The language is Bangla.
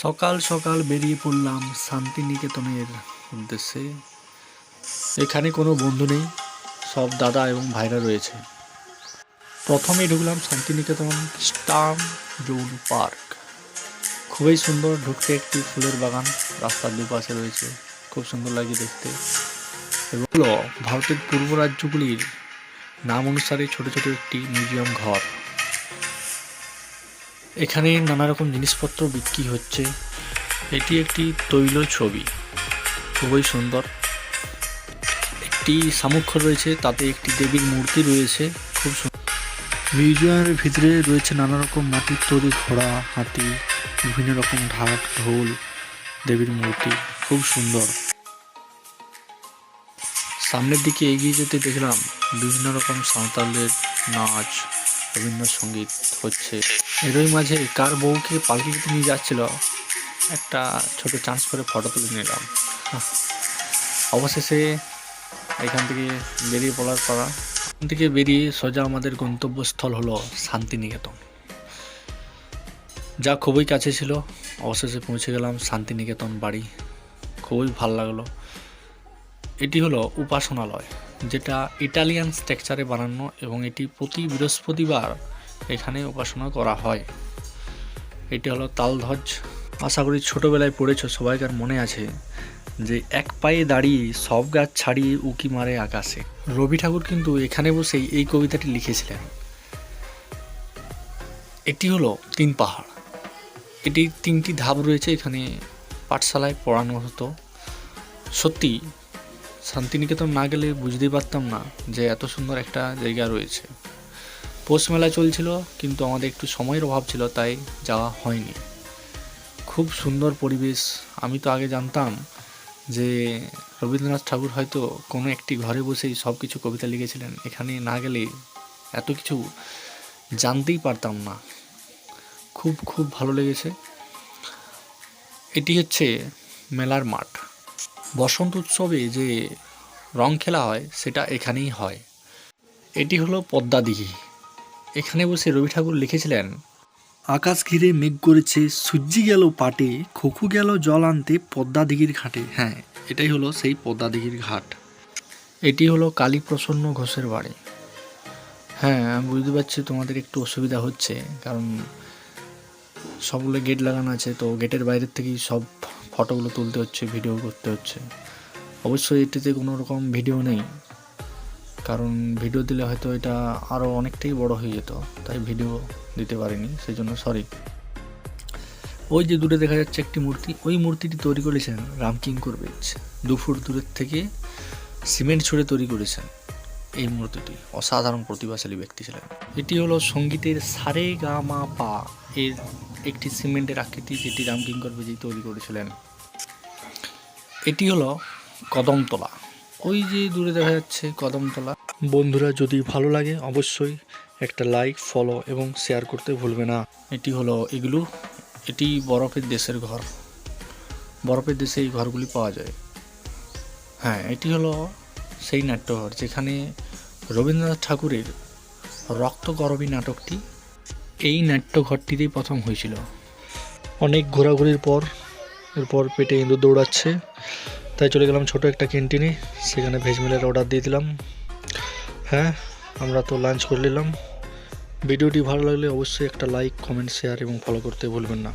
সকাল সকাল বেরিয়ে পড়লাম শান্তিনিকেতনের উদ্দেশ্যে। এখানে কোনো বন্ধু নেই, সব দাদা এবং ভাইরা রয়েছে। প্রথমেই ঢুকলাম শান্তিনিকেতন স্টার জোন পার্ক। খুবই সুন্দর, ঢুকতে একটি ফুলের বাগান রাস্তার দুপাশে রয়েছে, খুব সুন্দর লাগে দেখতে। এবং হলো ভারতের পূর্ব রাজ্যগুলির নাম অনুসারে ছোট ছোট একটি মিউজিয়াম ঘর। এখানে নানা রকম জিনিসপত্র বিক্রি হচ্ছে। এটি একটি তৈল ছবি, খুবই সুন্দর। একটি সামুখ্য রয়েছে, তাতে একটি দেবীর মূর্তি রয়েছে, খুব সুন্দর। মিউজিয়ামের ভিতরে রয়েছে নানা রকম মাটির তৈরি ঘোড়া, হাতি, বিভিন্ন রকম ঢাক, ঢোল, দেবীর মূর্তি, খুব সুন্দর। সামনের দিকে এগিয়ে যেতে দেখলাম বিভিন্ন রকম সাঁওতালদের নাচ, রবীন্দ্রসঙ্গীত হচ্ছে। এরই মাঝে কার বউকে পালকিতে নিয়ে যাচ্ছিল, একটা ছোট চান্স করে ফটো তুলে নিলাম। অবশেষে এখান থেকে বেরিয়ে পড়ার পালা। এখান থেকে বেরিয়ে সোজা আমাদের গন্তব্যস্থল হলো শান্তিনিকেতন, যা খুবই কাছে ছিল। অবশেষে পৌঁছে গেলাম শান্তিনিকেতন বাড়ি, খুবই ভালো লাগলো। এটি হলো উপাসনালয়, যেটা ইটালিয়ান স্ট্রাকচারে বানানো, এবং এটি প্রতি বৃহস্পতিবার এখানে উপাসনা করা হয়। এটি হলো তালধ্বজ। আশা করি ছোটোবেলায় পড়েছ, সবাইকার মনে আছে যে এক পায়ে দাঁড়িয়ে সব গাছ ছাড়িয়ে উকি মারে আকাশে। রবি ঠাকুর কিন্তু এখানে বসেই এই কবিতাটি লিখেছিলেন। এটি হলো 3 পাহাড়। এটি 3টি ধাপ রয়েছে। এখানে পাঠশালায় পড়ানো হতো। সত্যি শান্তিনিকেতন না গেলে বুঝতেই পারতাম না যে এত সুন্দর একটা জায়গা রয়েছে। পৌষ মেলা চলছিল, কিন্তু আমাদের একটু সময়ের অভাব ছিল, তাই যাওয়া হয়নি। খুব সুন্দর পরিবেশ। আমি তো আগে জানতাম যে রবীন্দ্রনাথ ঠাকুর হয়তো কোনো একটি ঘরে বসেই সব কিছু কবিতা লিখেছিলেন। এখানে না গেলে এত কিছু জানতেই পারতাম না। খুব খুব ভালো লেগেছে। এটি হচ্ছে মেলার মাঠ। বসন্ত উৎসবে যে রং খেলা হয়, সেটা এখানেই হয়। এটি হলো পদ্মা দিঘি। এখানে বসে রবি ঠাকুর লিখেছিলেন, আকাশ ঘিরে মেঘ করেছে, সূর্যি গেল পাটে, খোকু গেল জল আনতে পদ্মা দিঘির ঘাটে। হ্যাঁ, এটাই হলো সেই পদ্মা দিঘির ঘাট। এটি হলো কালীপ্রসন্ন ঘোষের বাড়ি। হ্যাঁ, আমি বুঝতে পারছি তোমাদের একটু অসুবিধা হচ্ছে, কারণ সবগুলো গেট লাগানো আছে, তো গেটের বাইরের থেকেই সব ফটোগুলো তুলতে হচ্ছে, ভিডিও করতে হচ্ছে। অবশ্যই এটিতে কোনো রকম ভিডিও নেই, কারণ ভিডিও দিলে হয়তো এটা আরও অনেকটাই বড় হয়ে যেত, তাই ভিডিও দিতে পারিনি, সেই জন্য সরি। ওই যে দূরে দেখা যাচ্ছে একটি মূর্তি, ওই মূর্তিটি তৈরি করেছেন রামকিঙ্কর বেজ। 2 ফুট দূরের থেকে সিমেন্ট ছুঁড়ে তৈরি করেছেন এই মূর্তিটি। অসাধারণ প্রতিভাশালী ব্যক্তি ছিলেন। এটি হলো সঙ্গীতের সারে গা মা পা এর একটি সিমেন্টের আকৃতি, যেটি রামকিঙ্কর বেজই তৈরি করেছিলেন। এটি হলো কদমতলা। ওই যে দূরে দেখা যাচ্ছে কদমতলা। বন্ধুরা, যদি ভালো লাগে অবশ্যই একটা লাইক, ফলো এবং শেয়ার করতে ভুলবে না। এটি হলো এগুলো, এটি বরফের দেশের ঘর। বরফের দেশে এই ঘরগুলি পাওয়া যায়। হ্যাঁ, এটি হলো সেই নাট্যঘর যেখানে রবীন্দ্রনাথ ঠাকুরের রক্তকরবী নাটকটি এই নাট্যঘরটিতেই প্রথম হয়েছিল। অনেক ঘোরাঘুরির পর এরপর পেটে ইঁদুর দৌড়াচ্ছে, তাই চলে গেলাম ছোট একটা ক্যান্টিনে। সেখানে ভেজ মিলের অর্ডার দিয়ে দিলাম। হ্যাঁ, আমরা তো লাঞ্চ করে নিলাম। ভিডিওটি ভালো লাগলে অবশ্যই একটা লাইক, কমেন্ট, শেয়ার এবং ফলো করতে ভুলবেন না।